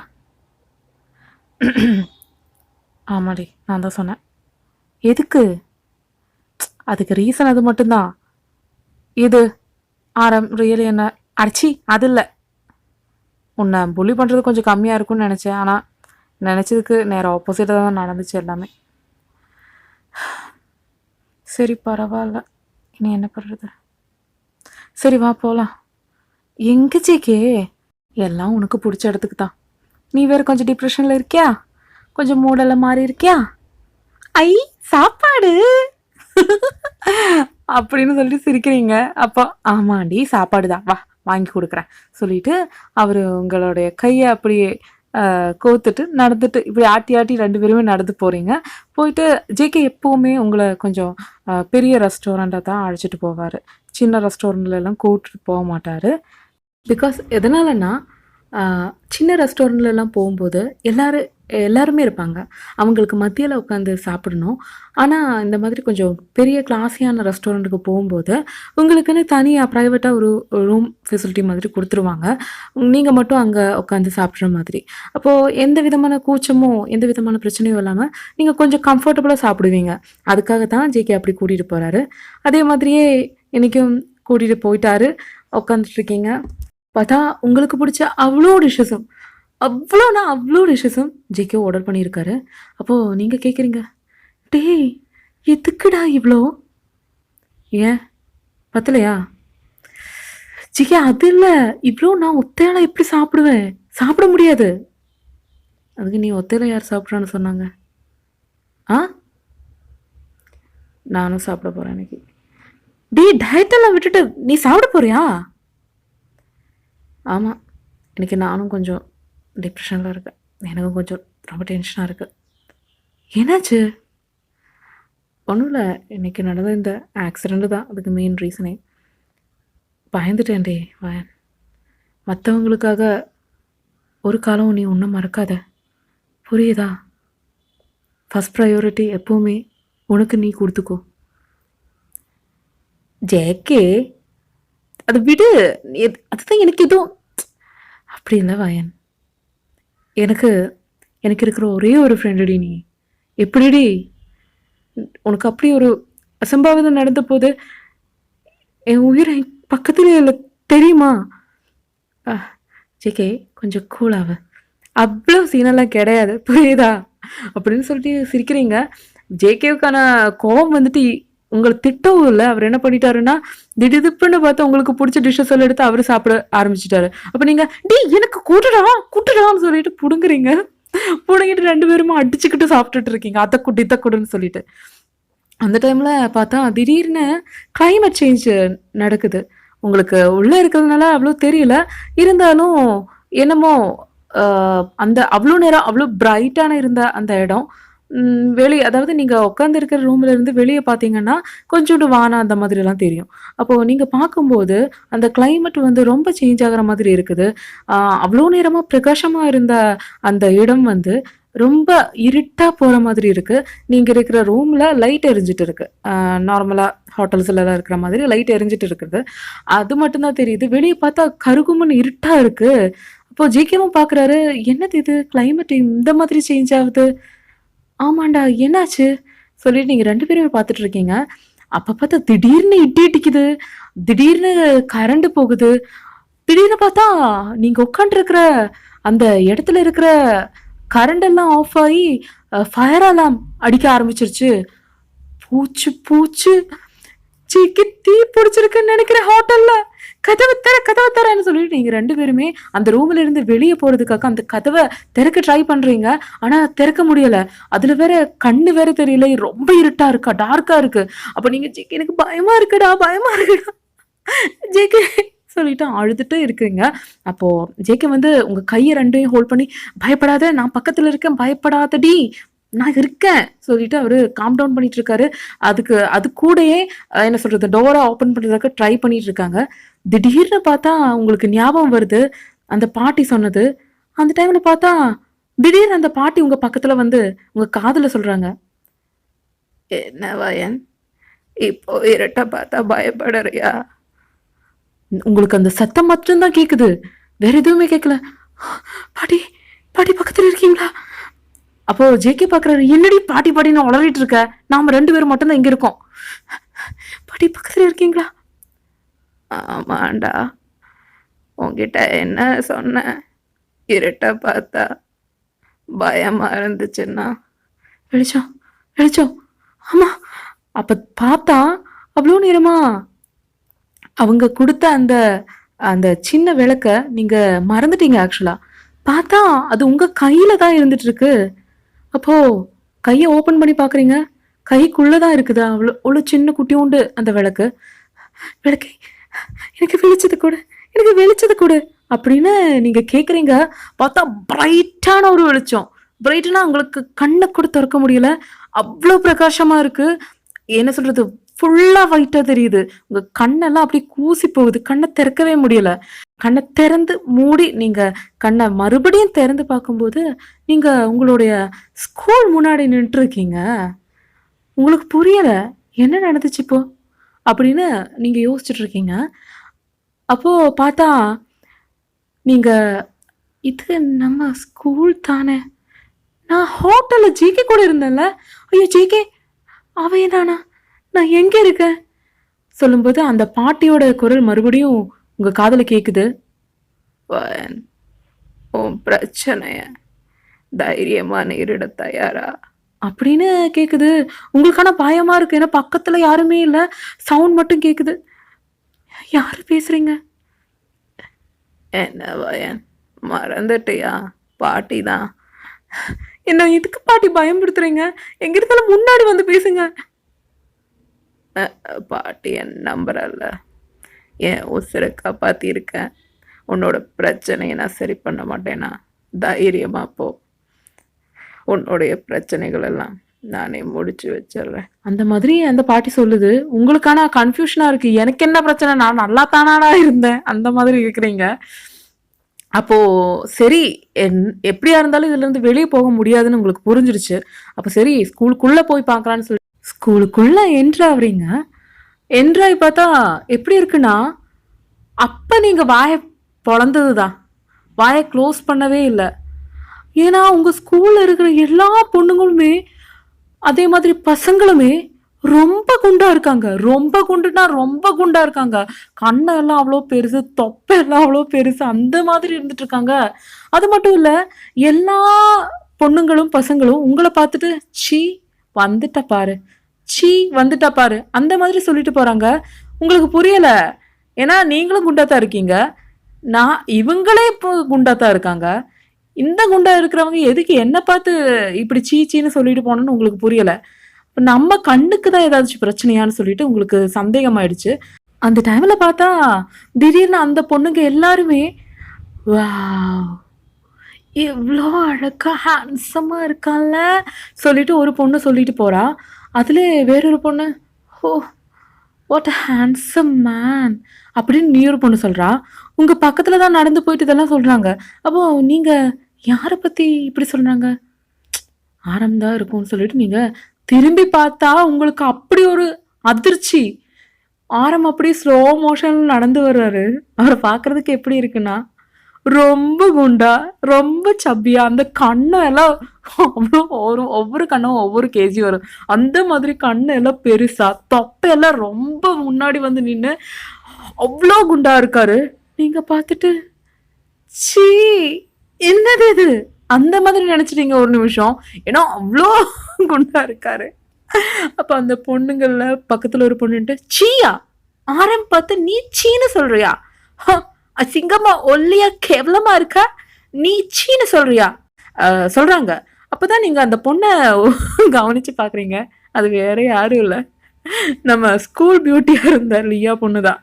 ஆமாடி, நான் தான் சொன்னேன். எதுக்கு? அதுக்கு ரீசன் அது மட்டும்தான். இது ரியலி என்ன அடிச்சி அது இல்லை. உன்னை புள்ளி பண்ணுறது கொஞ்சம் கம்மியாக இருக்கும்னு நினச்சேன். ஆனால் நினச்சதுக்கு நேரம் ஆப்போசிட்டாக தான் நடந்துச்சு எல்லாமே. சரி பரவாயில்ல. இனி என்ன பண்ணுறது? சரி வா போகலாம். எங்க ஜேகே? எல்லாம் உனக்கு பிடிச்ச இடத்துக்கு தான். நீ வேற கொஞ்சம் டிப்ரெஷனில் இருக்கியா? கொஞ்சம் மூடெல்லாம் மாறி இருக்கியா? ஐ சாப்பாடு அப்படின்னு சொல்லிட்டு சிரிக்கிறீங்க. அப்போ ஆமாண்டி சாப்பாடு தான், வா வாங்கி கொடுக்குறேன் சொல்லிட்டு அவர் உங்களுடைய கையை அப்படியே கோத்துட்டு நடந்துட்டு இப்படி ஆட்டி ஆட்டி 2 பேருமே நடந்து போகிறீங்க. போயிட்டு ஜேகே எப்போவுமே உங்களை கொஞ்சம் பெரிய ரெஸ்டாரண்ட்டாக தான் அழைச்சிட்டு போவார். சின்ன ரெஸ்டாரண்ட்லலாம் கூப்பிட்டு போக மாட்டார். பிகாஸ் எதனாலன்னா சின்ன ரெஸ்டாரண்ட்லலாம் போகும்போது எல்லாருமே இருப்பாங்க. அவங்களுக்கு மத்தியில் உட்காந்து சாப்பிடணும். ஆனால் இந்த மாதிரி கொஞ்சம் பெரிய கிளாஸியான ரெஸ்டாரண்ட்டுக்கு போகும்போது உங்களுக்குன்னு தனியாக ப்ரைவேட்டாக ஒரு ரூம் ஃபெசிலிட்டி மாதிரி கொடுத்துருவாங்க. நீங்கள் மட்டும் அங்கே உட்காந்து சாப்பிட்ற மாதிரி. அப்போது எந்த விதமான கூச்சமும் எந்த விதமான பிரச்சனையும் இல்லாமல் நீங்கள் கொஞ்சம் கம்ஃபர்டபுளாக சாப்பிடுவீங்க. அதுக்காக தான் ஜேகே அப்படி கூட்டிகிட்டு போகிறாரு. அதே மாதிரியே இன்றைக்கும் கூட்டிகிட்டு போயிட்டாரு. உட்காந்துட்ருக்கீங்க. பார்த்தா உங்களுக்கு பிடிச்ச அவ்வளோ டிஷ்ஷஸும் ஜேகே ஆர்டர் பண்ணியிருக்காரு. அப்போது நீங்கள் கேட்குறீங்க, டேய் எதுக்குடா இவ்வளோ? ஏன் பத்தலையா? ஜிகே அது இல்லை, இவ்வளோ நான் ஒத்தையால எப்படி சாப்பிடுவேன்? சாப்பிட முடியாது. அதுக்கு நீ ஒத்தையில யார் சாப்பிட்றான்னு சொன்னாங்க? ஆ நானும் சாப்பிட போகிறேன் இன்னைக்கு. டயட்டெல்லாம் விட்டுட்டு நீ சாப்பிட போறியா? ஆமாம், இன்னைக்கு நானும் கொஞ்சம் டிப்ரெஷனில் இருக்கேன். எனக்கும் கொஞ்சம் ரொம்ப டென்ஷனாக இருக்குது. என்னாச்சு? ஒன்றும் இல்லை, இன்றைக்கி நடந்த இந்த ஆக்சிடெண்ட்டு தான் அதுக்கு மெயின் ரீசனே. பயந்துட்டேன்டே வயன். மற்றவங்களுக்காக ஒரு காலம் நீ ஒன்றும் மறக்காத, புரியுதா? ஃபஸ்ட் ப்ரையாரிட்டி எப்போவுமே உனக்கு நீ கொடுத்துக்கோ. ஜேகே அதை விடு. அதுதான் எனக்கு எதுவும் அப்படி இல்லை வயன். எனக்கு இருக்கிற ஒரே ஒரு ஃப்ரெண்டுடி நீ. எப்படிடி உனக்கு அப்படி ஒரு அசம்பாவிதம் நடந்த போது என் உயிரை பக்கத்தில் இல்லை தெரியுமா? ஜேகே கொஞ்சம் கூலாவ, அவ்வளோ சீனெல்லாம் கிடையாது, புரியுதா? அப்படின்னு சொல்லிட்டு சிரிக்கிறீங்க. ஜேகேவுக்கான கோபம் வந்துட்டு உங்களை திட்டவும் இல்லை. அவர் என்ன பண்ணிட்டாருன்னா திடீர்னு பார்த்து உங்களுக்கு பிடிச்ச டிஷ்ஷஸ் எல்லாம் எடுத்து அவர் சாப்பிட ஆரம்பிச்சிட்டாரு. அப்போ நீங்கள் எனக்கு கூட்டுடான்னு சொல்லிட்டு புடுங்கிட்டு 2 பேருமே அடிச்சுக்கிட்டு சாப்பிட்டுட்டு இருக்கீங்க. அத்தை குடுன்னு சொல்லிட்டு. அந்த டைமில் பார்த்தா திடீர்னு கிளைமேட் சேஞ்ச் நடக்குது. உங்களுக்கு உள்ளே இருக்கிறதுனால அவ்வளோ தெரியல. இருந்தாலும் என்னமோ அந்த அவ்வளோ நேரம் அவ்வளோ பிரைட்டான இருந்த அந்த இடம் வெளியே, அதாவது நீங்கள் உட்காந்து இருக்கிற ரூமில் இருந்து வெளியே பார்த்தீங்கன்னா கொஞ்சோண்டு வானம் அந்த மாதிரிலாம் தெரியும். அப்போது நீங்கள் பார்க்கும்போது அந்த கிளைமேட் வந்து ரொம்ப சேஞ்ச் ஆகிற மாதிரி இருக்குது. அவ்வளோ நேரமாக பிரகாசமாக இருந்த அந்த இடம் வந்து ரொம்ப இருட்டாக போகிற மாதிரி இருக்குது. நீங்கள் இருக்கிற ரூமில் லைட் எரிஞ்சிட்டு இருக்கு. நார்மலாக ஹோட்டல்ஸ்லாம் இருக்கிற மாதிரி லைட் எரிஞ்சிட்டு இருக்குது. அது மட்டும்தான் தெரியுது. வெளியே பார்த்தா கருகுமுன்னு இருட்டாக இருக்குது. அப்போ ஜேகேவும் பார்க்குறாரு, என்னது இது கிளைமேட் இந்த மாதிரி சேஞ்ச் ஆகுது. ஆமாண்டா என்னாச்சு? சொல்லிட்டு நீங்க 2 பேருமே பார்த்துட்டு இருக்கீங்க. அப்ப பார்த்தா திடீர்னு இடி இடிக்குது. திடீர்னு கரண்ட் போகுது. திடீர்னு பார்த்தா நீங்க உட்காந்துருக்கிற அந்த இடத்துல இருக்கிற கரண்ட் எல்லாம் ஆஃப் ஆகி ஃபயர் அலார்ம் அடிக்க ஆரம்பிச்சிருச்சு. பூச்சு பூச்சு சீக்கி தீ பிடிச்சிருக்குன்னு நினைக்கிறேன் ஹோட்டல்ல. கதவை தரேன்னு சொல்லிட்டு நீங்க 2 பேருமே அந்த ரூம்ல இருந்து வெளியே போறதுக்காக அந்த கதவை திறக்க ட்ரை பண்றீங்க. ஆனா திறக்க முடியல. அதுல வேற கண்ணு வேற தெரியல. ரொம்ப இருட்டா இருக்கா, டார்க்கா இருக்கு. அப்ப நீங்க ஜேகே எனக்கு பயமா இருக்குடா ஜேகே சொல்லிட்டு அழுதுட்டு இருக்கீங்க. அப்போ ஜேகே வந்து உங்க கையை 2யும் ஹோல்ட் பண்ணி பயப்படாத, நான் பக்கத்துல இருக்கேன், பயப்படாதடி, நான் இருக்கேன் சொல்லிட்டு அவரு காம் டவுன் பண்ணிட்டு இருக்காரு. அது கூடயே என்ன சொல்றது, டோரை ஓப்பன் பண்றதுக்கு ட்ரை பண்ணிட்டு இருக்காங்க. திடீர்னு பார்த்தா உங்களுக்கு ஞாபகம் வருது அந்த பாட்டி சொன்னது. அந்த டைம்ல பார்த்தா திடீர்னு அந்த பாட்டி உங்க பக்கத்துல வந்து உங்க காதுல சொல்றாங்க, என்ன வயன், இப்போ இருட்ட பார்த்தா பயப்படுறியா? உங்களுக்கு அந்த சத்தம் மட்டும்தான் கேக்குது, வேற எதுவுமே கேட்கல. பாட்டி பாட்டி பக்கத்துல இருக்கீங்களா? அப்போ ஜேகே பாக்குறாரு, என்னடி பாட்டி பாட்டின்னு உளறிட்டு இருக்க, நாம 2 பேரும் மட்டும்தான் இங்க இருக்கோம். பாட்டி பக்கத்துல இருக்கீங்களா? ஆமாண்டா, உன்கிட்ட என்ன சொன்னேன்? இருட்ட பார்த்தா பயமா இருந்துச்சுன்னா வெளிச்சம் வெளிச்சம், ஆமா. அப்ப பார்த்தா அவ்வளோ நேரமா அவங்க கொடுத்த அந்த அந்த சின்ன விளக்க நீங்க மறந்துட்டீங்க. ஆக்சுவலா பார்த்தா அது உங்க கையில தான் இருந்துட்டு இருக்கு. அப்போ கையை ஓபன் பண்ணி பாக்குறீங்க, கைக்குள்ளதான் இருக்குதா அவ்வளோ சின்ன குட்டியோண்டு அந்த விளக்கு. விளக்கை எனக்கு வெளிச்சது கொடு அப்படின்னு நீங்க கேக்குறீங்க. பார்த்தா பிரைட்டான ஒரு வெளிச்சம். பிரைட்னா உங்களுக்கு கண்ணை கூட திறக்க முடியல, அவ்வளோ பிரகாசமா இருக்கு. என்ன சொல்றது, ஃபுல்லா ஒயிட்டா தெரியுது. உங்க கண்ணெல்லாம் அப்படியே கூசி போகுது, கண்ணை திறக்கவே முடியல. கண்ணை திறந்து மூடி நீங்க கண்ணை மறுபடியும் திறந்து பார்க்கும்போது நீங்க உங்களுடைய ஸ்கூல் முன்னாடி நின்று இருக்கீங்க. உங்களுக்கு புரியல என்ன நடந்துச்சு இப்போ அப்படின்னு நீங்க யோசிச்சுட்டு இருக்கீங்க. அப்போ பார்த்தா நீங்க, இது நம்ம ஸ்கூல் தானே, நான் ஹோட்டல்ல ஜேகே கூட இருந்தேன்ல, ஐயோ ஜேகே அவன் தானா, நான் எங்க இருக்கேன் சொல்லும்போது அந்த பாட்டியோட குரல் மறுபடியும் உங்க காதுல கேக்குது. வயன், உன் பிரச்சனைய தைரியமா நேரிட தயாரா? அப்படின்னு கேக்குது. உங்களுக்கான பயமா இருக்கு, ஏன்னா பக்கத்துல யாருமே இல்ல, சவுண்ட் மட்டும் கேக்குது. யாரு பேசுறீங்க? என்ன வயன், மறந்துட்டியா? பாட்டி தான். என்ன இதுக்கு பாட்டி பயன்படுத்துறீங்க? எங்க இருந்தாலும் முன்னாடி வந்து பேசுங்க. பாட்டி என் நம்புறல்ல, என் உசுரை காப்பாத்திருக்கேன். உன்னோட பிரச்சனையை நான் சரி பண்ண மாட்டேனா? தைரியமா போ, உன்னுடைய பிரச்சனைகள் எல்லாம் நானே முடிச்சு வச்சிடுறேன். அந்த மாதிரி அந்த பாட்டி சொல்லுது. உங்களுக்கான கன்ஃபியூஷனா இருக்கு, எனக்கு என்ன பிரச்சனை, நான் நல்லா தானாடா இருந்தேன் அந்த மாதிரி இருக்கிறீங்க. அப்போ சரி, எப்படியா இருந்தாலும் இதுல இருந்து வெளியே போக முடியாதுன்னு உங்களுக்கு புரிஞ்சிருச்சு. அப்போ சரி ஸ்கூலுக்குள்ள போய் பார்க்கலான்னு சொல்லி ஸ்கூலுக்குள்ள என்ட்ரு ஆகுறீங்க. என்ட்ராய் பார்த்தா எப்படி இருக்குன்னா, அப்ப நீங்க வாயை பொளந்ததுதான், வாயை க்ளோஸ் பண்ணவே இல்லை. ஏன்னா உங்க ஸ்கூல்ல இருக்கிற எல்லா பொண்ணுங்களுமே அதே மாதிரி பசங்களுமே ரொம்ப குண்டா இருக்காங்க. ரொம்ப குண்டுனா ரொம்ப குண்டா இருக்காங்க. கண்ணெல்லாம் அவ்வளோ பெருசு, தொப்பையெல்லாம் அவ்வளோ பெருசு, அந்த மாதிரி இருந்துட்டு இருக்காங்க. அது மட்டும் இல்ல, எல்லா பொண்ணுங்களும் பசங்களும் உங்களை பார்த்துட்டு சீ வந்துட்டா பாரு, சீ வந்துட்டா பாரு அந்த மாதிரி சொல்லிட்டு போறாங்க. உங்களுக்கு புரியல, ஏன்னா நீங்களும் குண்டாத்தான் இருக்கீங்க, நான் இவங்களே இப்போ குண்டாத்தான் இருக்காங்க. இந்த குண்டா இருக்கிறவங்க எதுக்கு என்ன பார்த்து இப்படி சீச்சின்னு சொல்லிட்டு போனோன்னு உங்களுக்கு புரியல. நம்ம கண்ணுக்கு தான் ஏதாச்சும் பிரச்சனையான்னு சொல்லிட்டு உங்களுக்கு சந்தேகம் ஆயிடுச்சு. அந்த டைம்ல பார்த்தா திடீர்னு அந்த பொண்ணுங்க எல்லாருமே வாவ் எவ்வளோ அழகா ஹேண்ட்ஸமா இருக்கான்ல சொல்லிட்டு ஒரு பொண்ணு சொல்லிட்டு போறா. அதுல வேறொரு பொண்ணு, oh what a handsome man அப்படின்னு நீ ஒரு பொண்ணு சொல்றா. உங்க பக்கத்துல தான் நடந்து போயிட்டு இதெல்லாம் சொல்றாங்க. அப்போ நீங்க யாரை பத்தி இப்படி சொல்றாங்க? ஆரம் தான் இருக்கும்னு சொல்லிட்டு நீங்க திரும்பி பார்த்தா உங்களுக்கு அப்படி ஒரு அதிர்ச்சி. ஆரம் அப்படியே ஸ்லோ மோஷன் நடந்து வர்றாரு. அவரை பார்க்கறதுக்கு எப்படி இருக்குன்னா, ரொம்ப குண்டா, ரொம்ப சப்பியா, அந்த கண்ணம் எல்லாம் அவ்வளோ ஒவ்வொரு கண்ணும் ஒவ்வொரு கேஜி வரும். அந்த மாதிரி கண்ணு எல்லாம் பெருசா, தொப்பையெல்லாம் ரொம்ப முன்னாடி வந்து நின்னு அவ்வளோ குண்டா இருக்காரு. நீங்க பார்த்துட்டு, ச்சீ! என்னது இது? அந்த மாதிரி நினைச்சிட்டீங்க ஒரு நிமிஷம். ஏன்னா அவ்வளோ குண்டா இருக்காரு. அப்ப அந்த பொண்ணுங்கள்ல பக்கத்துல ஒரு பொண்ணுன்ட்டு, சீயா? ஆரம் பார்த்து நீ சீன்னு சொல்றியா? ஹ, அசிங்கமா ஒல்லியா கேவலமா இருக்க, நீ சீன்னு சொல்றியா? சொல்றாங்க. அப்பதான் நீங்க அந்த பொண்ணை கவனிச்சு பாக்குறீங்க. அது வேற யாரும் இல்ல, நம்ம ஸ்கூல் பியூட்டியா இருந்த லியா பொண்ணுதான்.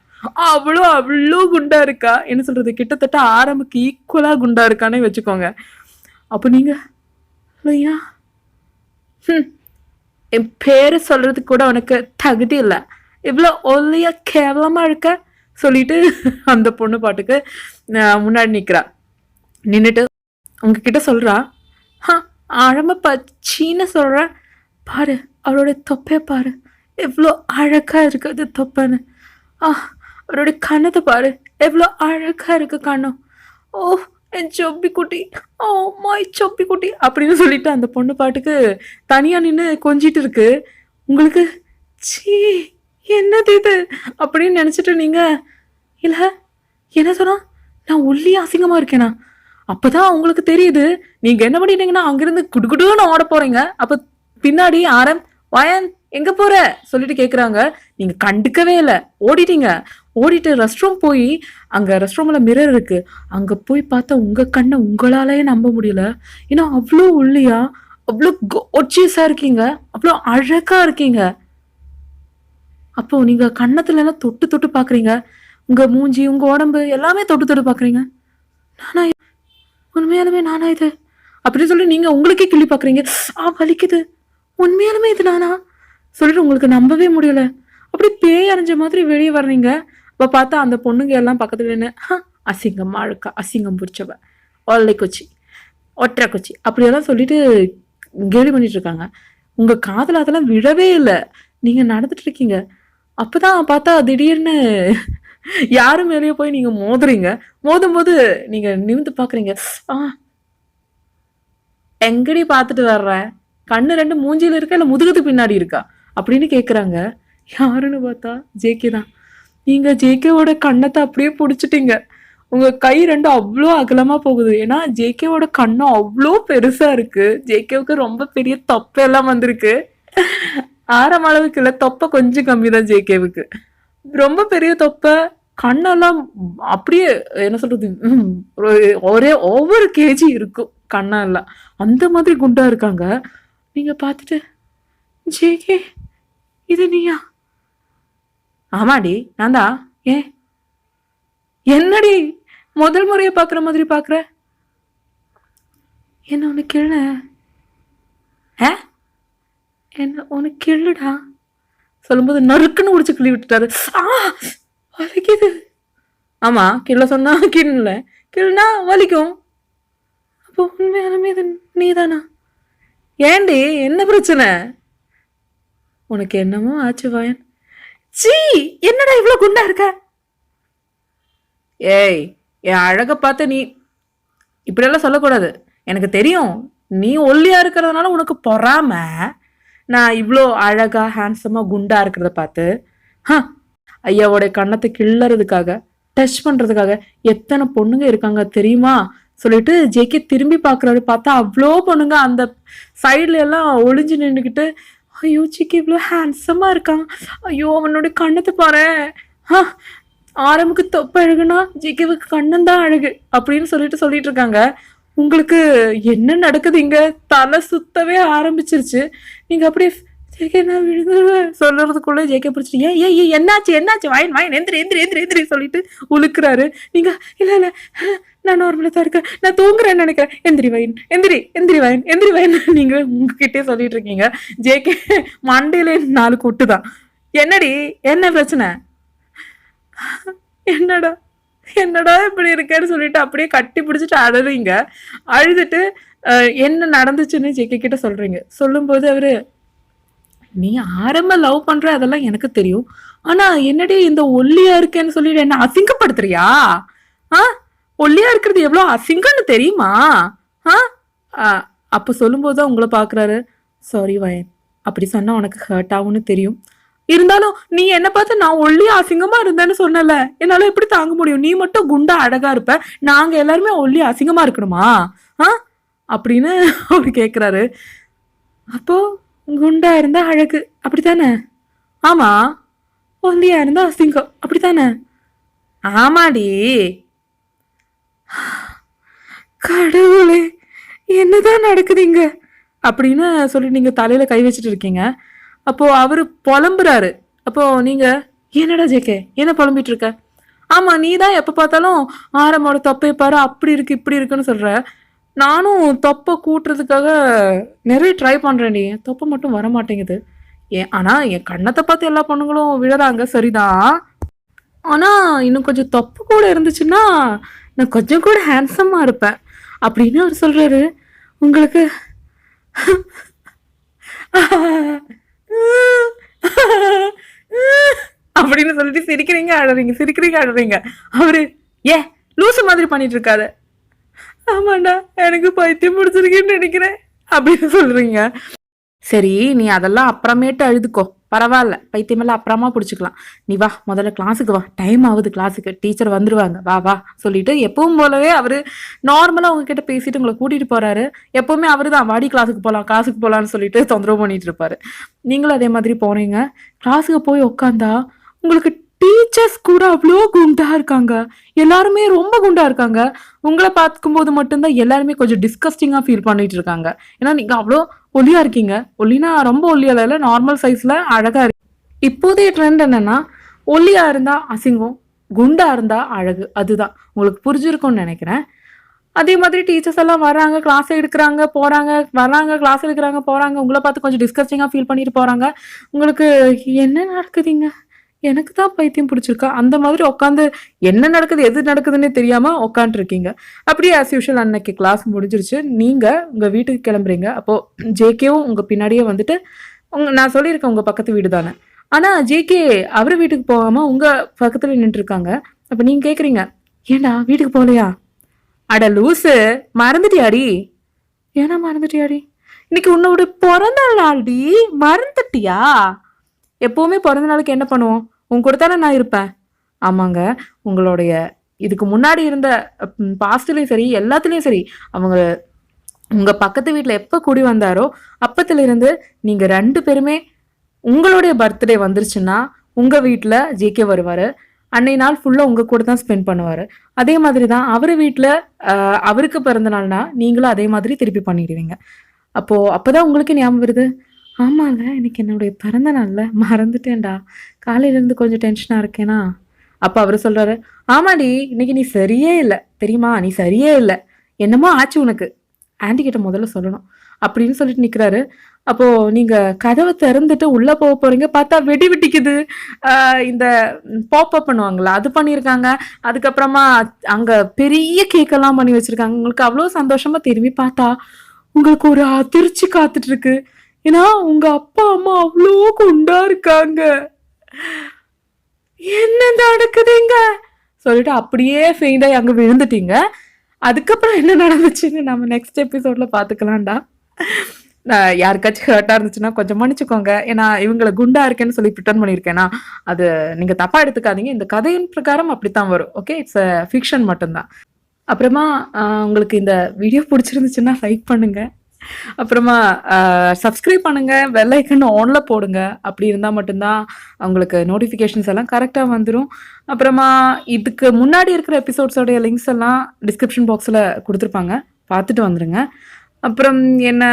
அவ்வளோ அவ்வளோ குண்டா இருக்கா. என்ன சொல்றது, கிட்டத்தட்ட ஆரம்புக்கு ஈக்குவலா குண்டா இருக்கானே வச்சுக்கோங்க. அப்ப நீங்க லியா, என் பேரு சொல்றதுக்கு கூட உனக்கு தகுதி இல்லை, இவ்வளோ ஒல்லியா கேவலமா இருக்க சொல்லிட்டு அந்த பொண்ணு பாட்டுக்கு முன்னாடி நிக்கிறா. நின்னுட்டு உங்ககிட்ட சொல்றா, ஆழமா பச்சின்னு சொல்ற, பாரு அவளோட தொப்பைய பாரு, எவ்வளோ அழகா இருக்கு அது தொப்பைன்னு. அவரோட கண்ணத்தை பாரு, எவ்வளோ அழகா இருக்கு கண்ணம். ஓ என் சொப்பி குட்டி, ஓ மை சொப்பி குட்டி அப்படின்னு சொல்லிட்டு அந்த பொண்ணு பாட்டுக்கு தனியா நின்று கொஞ்சிட்டு இருக்கு. உங்களுக்கு சீ என்னது இது அப்படின்னு நினைச்சிட்டு நீங்க, இல்ல என்ன சொன்னா, நான் ஒல்லி அசிங்கமா இருக்கேனா? அப்பதான் உங்களுக்கு தெரியுது நீங்க என்ன பண்ணிட்டீங்கன்னா அங்கிருந்து குடுகுடுன்னு ஓட போறீங்க. அப்ப பின்னாடி ஆரம், வயன் எங்க போற சொல்லிட்டு கேக்குறாங்க. நீங்க கண்டுக்கவே இல்லை, ஓடிட்டீங்க. ஓடிட்டு ரெஸ்ட் ரூம் போய், அங்க ரெஸ்ட் ரூம்ல மிரர் இருக்கு, அங்க போய் பார்த்தா உங்க கண்ணை உங்களாலேயே நம்ப முடியல. ஏன்னா அவ்வளோ ஒல்லியா, அவ்வளோ கோச்சியஸா இருக்கீங்க, அவ்வளோ அழகா இருக்கீங்க. அப்போ நீங்க கண்ணத்துல எல்லாம் தொட்டு தொட்டு பாக்குறீங்க, உங்க மூஞ்சி உங்க உடம்பு எல்லாமே தொட்டு தொட்டு பாக்குறீங்க. நானா உண்மையாலுமே நானா இது அப்படின்னு சொல்லி நீங்க உங்களுக்கே கிள்ளி பாக்குறீங்க. வலிக்குது, உண்மையாலுமே இது நானா சொல்லிட்டு உங்களுக்கு நம்பவே முடியல. அப்படி பேய் அரைஞ்ச மாதிரி வெளியே வர்றீங்க. அப்ப பார்த்தா அந்த பொண்ணுங்க எல்லாம் பக்கத்துல என்ன, அசிங்கம் அழுக்கா, அசிங்கம் பிடிச்சவ, ஒல்லை குச்சி, ஒற்றை குச்சி அப்படியெல்லாம் சொல்லிட்டு கேலி பண்ணிட்டு இருக்காங்க. உங்க காதுல அதெல்லாம் விழவே இல்லை, நீங்க நடந்துட்டு இருக்கீங்க. அப்பதான் பார்த்தா திடீர்னு யாரும் மேலேயே போய் நீங்க மோதுறீங்க. மோதும் போது நீங்க நிமிந்து பாக்குறீங்க. எங்கடி பாத்துட்டு வர்ற, கண்ணு ரெண்டு மூஞ்சியில இருக்கா இல்ல முதுகுக்கு பின்னாடி இருக்கா அப்படின்னு கேக்குறாங்க. யாருன்னு பார்த்தா ஜேகே தான். நீங்க ஜேகேவோட கண்ணத்தை அப்படியே பிடிச்சிட்டீங்க. உங்க கை ரெண்டும் அவ்வளோ அகலமா போகுது. ஏன்னா ஜேகேவோட கண்ணும் அவ்வளோ பெருசா இருக்கு. ஜேகேவுக்கு ரொம்ப பெரிய தொப்பை எல்லாம் வந்திருக்கு. ஆறாம் அளவுக்கு இல்ல, தொப்பை கொஞ்சம் கம்மி தான் ஜேகேவுக்கு. ரொம்ப பெரிய தொப்பை, கண்ணெல்லாம் அப்படியே என்ன சொல்றது, ஒவ்வொரு கேஜி இருக்கும் கண்ணெல்லாம். அந்த மாதிரி குண்டா இருக்காங்க. நீங்க பார்த்துட்டு, ஜேகே இது நீயா? ஆமாடி நான் தான். ஏன் என்னடி முதல் முறையை பாக்குற மாதிரி பாக்குற? என்ன உனக்கு கிள்ள, என்ன உனக்கு கிள்ளுடா சொல்லும்போது நறுக்குன்னு உடிச்சு கிள்ளி விட்டுட்டாரு. வலிக்குது. ஆமா, கிள்ள சொன்னா கிண்ணல, கிள்னா வலிக்கும். அப்போ உண்மையாலுமே இது நீதானா? ஏண்டி என்ன பிரச்சனை? உனக்கு என்னமோ ஆச்சு வாயன். சீ என்னடா இவ்வளவு குண்டா இருக்க? ஏய், என் அழக பார்த்து நீ இப்படியெல்லாம் சொல்லக்கூடாது. எனக்கு தெரியும் நீ ஒல்லியா இருக்கிறதுனால உனக்கு பொறாம நான் இவ்வளோ அழகா ஹேண்ட்ஸமா குண்டா இருக்கிறத பார்த்து ஐயாவோட கண்ணத்தை கிள்ளறதுக்காக, டச் பண்றதுக்காக எத்தனை பொண்ணுங்க இருக்காங்க தெரியுமா சொல்லிட்டு ஜேகே திரும்பி பாக்குறாரு. பார்த்தா அவ்வளோ பொண்ணுங்க அந்த சைட்ல எல்லாம் ஒளிஞ்சு நின்றுக்கிட்டு, ஐயோ ஜேகே இவ்வளோ ஹேண்ட்ஸமா இருக்கான், ஐயோ அவனோட கண்ணத்தை பாரு, ஆரம்புக்கு தொப்பை அழகுனா ஜேகேவுக்கு கண்ணன் தான் அழகு அப்படின்னு சொல்லிட்டு இருக்காங்க. உங்களுக்கு என்ன நடக்குது இங்க? தலை சுத்தவே ஆரம்பிச்சிருச்சு. நீங்க அப்படியே ஜேகே நான் விழுந்துருவேன் சொல்றதுக்குள்ள ஜேகே பிடிச்சிட்டு, ஏ என்னாச்சு என்னாச்சு, வாயின் எந்திரி சொல்லிட்டு உழுக்குறாரு. நீங்க இல்ல இல்ல நான் நார்மலா தான் இருக்கேன், நான் தூங்குறேன்னு நினைக்கிறேன், எந்திரி வாயின் நீங்க உங்ககிட்டே சொல்லிட்டு இருக்கீங்க. ஜேகே மண்டையில 4 கொட்டுதான். என்னடி என்ன பிரச்சனை? என்னடா இப்படி இருக்கேன்னு சொல்லிட்டு அப்படியே கட்டி பிடிச்சிட்டு அழுறீங்க. அழுதுட்டு என்ன நடந்துச்சுன்னு ஜேகே கிட்ட சொல்றீங்க. சொல்லும்போது அவரு, நீ ஆரம்ப லவ் பண்ற அதெல்லாம் எனக்கு தெரியும், ஆனா என்னடி இந்த ஒல்லியா இருக்கேன்னு சொல்லிட்டு என்ன அசிங்கப்படுத்துறியா? ஒல்லியா இருக்கிறது எவ்வளோ அசிங்கம்னு தெரியுமா? ஆ ஆ, அப்போ சொல்லும்போது தான் உங்களை பார்க்குறாரு. சாரி வயன், அப்படி சொன்னா உனக்கு ஹர்ட் ஆகும்னு தெரியும். இருந்தாலும் நீ என்ன பார்த்து நான் ஒல்லியா அசிங்கமா இருந்தேன்னு சொன்னல, என்னால எப்படி தாங்க முடியும்? நீ மட்டும் குண்டா அழகா இருப்ப, நாங்க எல்லாருமே ஒல்லியா அசிங்கமா இருக்கணுமா? ஆ அப்படின்னு அவர் கேட்குறாரு. அப்போ குண்டா இருந்தா அழகு அப்படித்தானே? ஆமா. ஒல்லியா இருந்தா அசிங்கம் அப்படித்தானே? ஆமாடி. கடவுளே, என்னதான் நடக்குதுங்க அப்படின்னு சொல்லி நீங்க தலையில கை வச்சுட்டு இருக்கீங்க. அப்போ அவரு புலம்புறாரு. அப்போ நீங்க என்னடா ஜேகே என்ன புலம்பிட்டு இருக்க? ஆமா, நீ தான் எப்ப பார்த்தாலும் ஆரமோட தொப்பை பாரு அப்படி இருக்கு இப்படி இருக்குன்னு சொல்ற. நானும் தொப்பை கூட்டுறதுக்காக நிறைய ட்ரை பண்றேன்டி, என் தொப்பை மட்டும் வர மாட்டேங்குது. ஏன் ஆனா என் கண்ணத்தை பார்த்து எல்லா பொண்ணுங்களும் விழறாங்க சரிதான். ஆனா இன்னும் கொஞ்சம் தொப்பை கூட இருந்துச்சுன்னா நான் கொஞ்சம் கூட ஹேண்ட்ஸமா இருப்பேன் அப்படின்னு அவர் சொல்றாரு. உங்களுக்கு அப்படின்னு சொல்லிட்டு சிரிக்கிறீங்க அழறீங்க, சிரிக்கிறீங்க அழறீங்க. அவரு ஏ லூசு மாதிரி பண்ணிட்டு இருக்காரு. ஆமாண்டா, எனக்கு பைத்தியம் பிடிச்சிருக்கேன்னு நினைக்கிறேன் அப்படின்னு சொல்றீங்க. சரி, நீ அதெல்லாம் அப்புறமேட்டு அழுதுக்கோ, பரவாயில்ல, பைத்தியமெல்லாம் அப்புறமா பிடிச்சிக்கலாம். நீ வா, முதல்ல கிளாஸுக்கு வா, டைம் ஆகுது, கிளாஸுக்கு டீச்சர் வந்துருவாங்க, வா வா சொல்லிட்டு எப்பவும் போலவே அவரு நார்மலா உங்ககிட்ட பேசிட்டு உங்களை கூட்டிட்டு போறாரு. எப்பவுமே அவரு தான் வாடி கிளாஸுக்கு போகலாம் கிளாஸுக்கு போகலான்னு சொல்லிட்டு தொந்தரவு பண்ணிட்டு இருப்பாரு. நீங்களும் அதே மாதிரி போறீங்க. கிளாஸுக்கு போய் உட்காந்தா உங்களுக்கு டீச்சர்ஸ் கூட அவ்வளோ குண்டா இருக்காங்க, எல்லாருமே ரொம்ப குண்டா இருக்காங்க. உங்களை பார்க்கும்போது மட்டும்தான் எல்லாருமே கொஞ்சம் டிஸ்கஸ்டிங்கா ஃபீல் பண்ணிட்டு இருக்காங்க. ஏன்னா நீங்க அவ்வளோ ஒல்லியா இருக்கீங்க. ஒல்லினா ரொம்ப ஒல்லியால இல்ல, நார்மல் சைஸ்ல அழகா இருக்கு. இப்போதைய ட்ரெண்ட் என்னன்னா, ஒல்லியா இருந்தா அசிங்கம், குண்டா இருந்தா அழகு. அதுதான் உங்களுக்கு புரிஞ்சிருக்கும்னு நினைக்கிறேன். அதே மாதிரி டீச்சர்ஸ் எல்லாம் வராங்க, கிளாஸ் எடுக்கிறாங்க போறாங்க, வராங்க கிளாஸ் எடுக்கிறாங்க போறாங்க, உங்களை பார்த்து கொஞ்சம் டிஸ்கஸ்டிங்கா ஃபீல் பண்ணிட்டு போறாங்க. உங்களுக்கு என்ன நடக்குதுங்க? எனக்கு தான் பைத்தியம் பிடிச்சிருக்கா அந்த மாதிரி உட்காந்து என்ன நடக்குது எது நடக்குதுன்னே தெரியாம உட்காந்துருக்கீங்க. அப்படியே ஆஸ் யூஷுவல் அன்னைக்கு கிளாஸ் முடிஞ்சிருச்சு. நீங்க உங்க வீட்டுக்கு கிளம்புறீங்க. அப்போ ஜேகேவும் உங்க பின்னாடியே வந்துட்டு நான் சொல்லியிருக்கேன் உங்க பக்கத்து வீடு தானே. ஆனா ஜேகே அவரு வீட்டுக்கு போகாம உங்க பக்கத்துல நின்று இருக்காங்க. அப்ப நீங்க கேக்குறீங்க, ஏண்டா வீட்டுக்கு போகலையா? அட லூசு, மறந்துட்டியாடி? ஏன்னா மறந்துட்டியாடி? இன்னைக்கு உன்னோட பிறந்த நாள்டி, மறந்துட்டியா? எப்பவுமே பிறந்த நாளுக்கு என்ன பண்ணுவோம்? உங்க கூட தானே நான் இருப்பேன். ஆமாங்க, உங்களுடைய இதுக்கு முன்னாடி இருந்த பாஸ்ட்லயும் சரி எல்லாத்துலயும் சரி அவங்க உங்க பக்கத்து வீட்டுல எப்ப கூடி வந்தாரோ அப்பத்துல இருந்து நீங்க 2 பேருமே உங்களுடைய பர்த்டே வந்துருச்சுன்னா உங்க வீட்டுல ஜேகே வருவாரு. அன்னை நாள் ஃபுல்லா உங்க கூட தான் ஸ்பெண்ட் பண்ணுவாரு. அதே மாதிரி தான் அவரு வீட்டுல அவருக்கு பிறந்த நாள்னா நீங்களும் அதே மாதிரி திருப்பி பண்ணிடுவீங்க. அப்பதான் உங்களுக்கு ஞாபகம் வருது, ஆமால இன்னைக்கு என்னுடைய பிறந்த நாள்ல மறந்துட்டேன்டா, காலையில இருந்து கொஞ்சம் டென்ஷனா இருக்கேனா. அப்ப அவரு சொல்றாரு, ஆமாடி இன்னைக்கு நீ சரியே இல்லை தெரியுமா, நீ சரியே இல்லை, என்னமோ ஆச்சு உனக்கு, ஆண்டி கிட்ட முதல்ல சொல்லணும் அப்படின்னு சொல்லிட்டு நிக்கிறாரு. அப்போ நீங்க கதவை திறந்துட்டு உள்ள போக போறீங்க, பார்த்தா வெடி வெடிக்குது. இந்த பாப்அப் பண்ணுவாங்களா அது பண்ணியிருக்காங்க. அதுக்கப்புறமா அங்க பெரிய கேக் எல்லாம் பண்ணி வச்சிருக்காங்க. உங்களுக்கு அவ்வளவு சந்தோஷமா திரும்பி பார்த்தா உங்களுக்கு ஒரு அதிர்ச்சி காத்துட்டு இருக்கு. ஏன்னா உங்க அப்பா அம்மா அவ்வளோ குண்டா இருக்காங்க. என்ன நடக்குதுங்க சொல்லிட்டு அப்படியே ஃபெயிண்டாகி அங்க விழுந்துட்டீங்க. அதுக்கப்புறம் என்ன நடந்துச்சுன்னு நம்ம நெக்ஸ்ட் எபிசோட்ல பாத்துக்கலாம்டா. யாருக்காச்சும் ஹர்ட்டா இருந்துச்சுன்னா கொஞ்சம் மன்னிச்சுக்கோங்க. ஏன்னா இவங்களை குண்டா இருக்கேன்னு சொல்லி ப்ரிட்டன் பண்ணியிருக்கேன்னா அது நீங்க தப்பா எடுத்துக்காதீங்க. இந்த கதையின் பிரகாரம் அப்படித்தான் வரும். ஓகே, இட்ஸ் ஃபிக்ஷன் மட்டும்தான். அப்புறமா உங்களுக்கு இந்த வீடியோ பிடிச்சிருந்துச்சுன்னா லைக் பண்ணுங்க. அப்புறமா சப்ஸ்கிரைப் பண்ணுங்க, பெல் ஐக்கன் ஆன்ல போடுங்க. அப்படி இருந்தால் மட்டும்தான் உங்களுக்கு நோட்டிஃபிகேஷன்ஸ் எல்லாம் கரெக்டாக வந்துடும். அப்புறமா இதுக்கு முன்னாடி இருக்கிற எபிசோட்ஸோடைய லிங்க்ஸ் எல்லாம் டிஸ்கிரிப்ஷன் பாக்ஸில் கொடுத்துருப்பாங்க, பார்த்துட்டு வந்துடுங்க. அப்புறம் என்ன,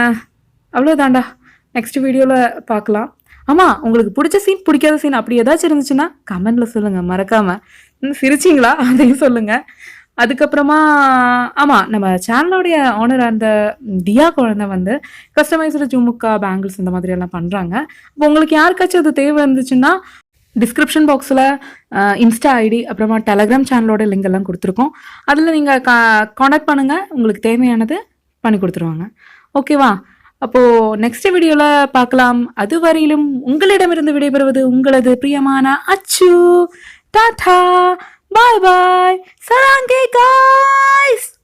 அவ்வளோதாண்டா. நெக்ஸ்ட் வீடியோவில் பார்க்கலாம். ஆமாம், உங்களுக்கு பிடிச்ச சீன் பிடிக்காத சீன் அப்படி ஏதாச்சும் இருந்துச்சுன்னா கமெண்டில் சொல்லுங்கள் மறக்காமல். சிரிச்சிங்களா அதையும் சொல்லுங்கள். அதுக்கப்புறமா ஆமாம், நம்ம சேனலோடைய ஓனர் அந்த தியா குழந்தை வந்து கஸ்டமைஸ்டு ஜுமுக்கா பேங்கிள்ஸ் இந்த மாதிரி எல்லாம் பண்ணுறாங்க. இப்போ உங்களுக்கு யாருக்காச்சும் அது தேவை இருந்துச்சுன்னா டிஸ்கிரிப்ஷன் பாக்ஸில் இன்ஸ்டா ஐடி அப்புறமா டெலகிராம் சேனலோட லிங்க் எல்லாம் கொடுத்துருக்கோம். அதில் நீங்கள் காண்டாக்ட் பண்ணுங்கள், உங்களுக்கு தேவையானது பண்ணி கொடுத்துருவாங்க. ஓகேவா? அப்போது நெக்ஸ்ட் வீடியோவில் பார்க்கலாம். அதுவரையிலும் உங்களிடமிருந்து விடைபெறுவது உங்களது பிரியமான அச்சு. டாடா, பாய் பாய். சராங்கே காய்ஸ்.